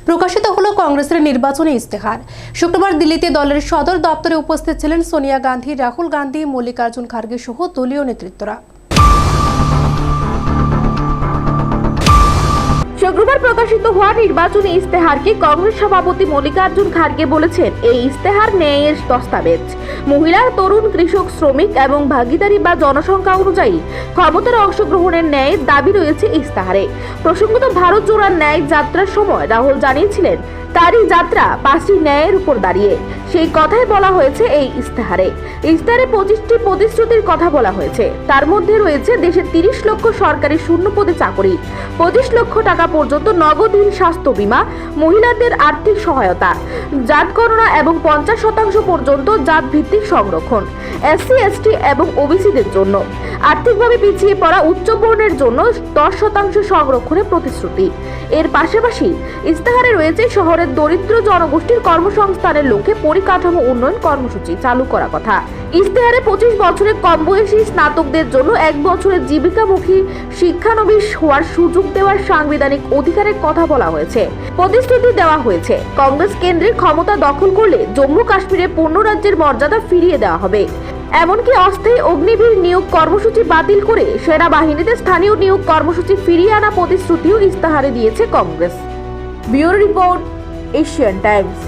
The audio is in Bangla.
প্রকাশিত হলো কংগ্রেসের নির্বাচনী ইস্তেহার। শুক্রবার দিল্লিতে দলের সদর দপ্তরে উপস্থিত ছিলেন সোনিয়া গান্ধী, রাহুল গান্ধী, মল্লিকার্জুন খার্গে সহ দলীয় নেতৃত্বরা। শুক্রবার প্রকাশিত হওয়া নির্বাচনী ইস্তেহারকে কংগ্রেস সভাপতি মল্লিকার্জুন খার্গে বলেছেন, এই ইস্তেহার ন্যায়ের দস্তাবেজ। মহিলা, তরুণ, কৃষক, শ্রমিক এবং ভাগিদারি বা জনসংখ্যা অনুযায়ী ক্ষমতার অংশগ্রহণের ন্যায়ের দাবি রয়েছে ইস্তেহারে। প্রসঙ্গত, ভারত জোড়ার ন্যায় যাত্রার সময় রাহুল জানিয়েছিলেন তারই যাত্রা 5টি ন্যায়ের উপর দাঁড়িয়ে। সেই কথাই বলা হয়েছে এই ইস্তেহারে। ইস্তেহারে 25টি প্রতিশ্রুতির কথা বলা হয়েছে। তার মধ্যে রয়েছে দেশের 30 লক্ষ সরকারি শূন্য পদে চাকরি, 25 লক্ষ টাকা পর্যন্ত নগদহীন স্বাস্থ্য বীমা, মহিলাদের আর্থিক সহায়তা, জাত গণনা এবং 50% পর্যন্ত জাত ভিত্তিক সংরক্ষণ, SC, ST এবং ওবিসিদের জন্য আর্থিকভাবে পিছিয়ে পড়া উচ্চ বর্ণের জন্য 10% সংরক্ষণের প্রতিশ্রুতি। এর পাশাপাশি ইস্তেহারে রয়েছে শহরের দরিদ্র জনগোষ্ঠীর কর্মসংস্থানের লক্ষ্যে পরিকাঠামো উন্নয়ন কর্মসূচি চালু করা কথা। ইস্তেহারে 25 বছরের কম বয়সী স্নাতকদের জন্য 1 বছরের জীবিকামুখী শিক্ষানবিশ হওয়ার সুযোগ দেওয়ার সাংবিধানিক অধিকারের কথা বলা হয়েছে। প্রতিশ্রুতি দেওয়া হয়েছে, কংগ্রেস কেন্দ্রের ক্ষমতা দখল করলে জম্মু কাশ্মীরে পূর্ণ রাজ্যের মর্যাদা ফিরিয়ে দেওয়া হবে। এমনকি অস্থায়ী অগ্নিবীর নিয়োগ কর্মসূচি বাতিল করে সেনাবাহিনীতে স্থানীয় নিয়োগ কর্মসূচি ফিরিয়ে আনা প্রতিশ্রুতিও ইস্তেহারে দিয়েছে Congress. Bureau report, Asian Times.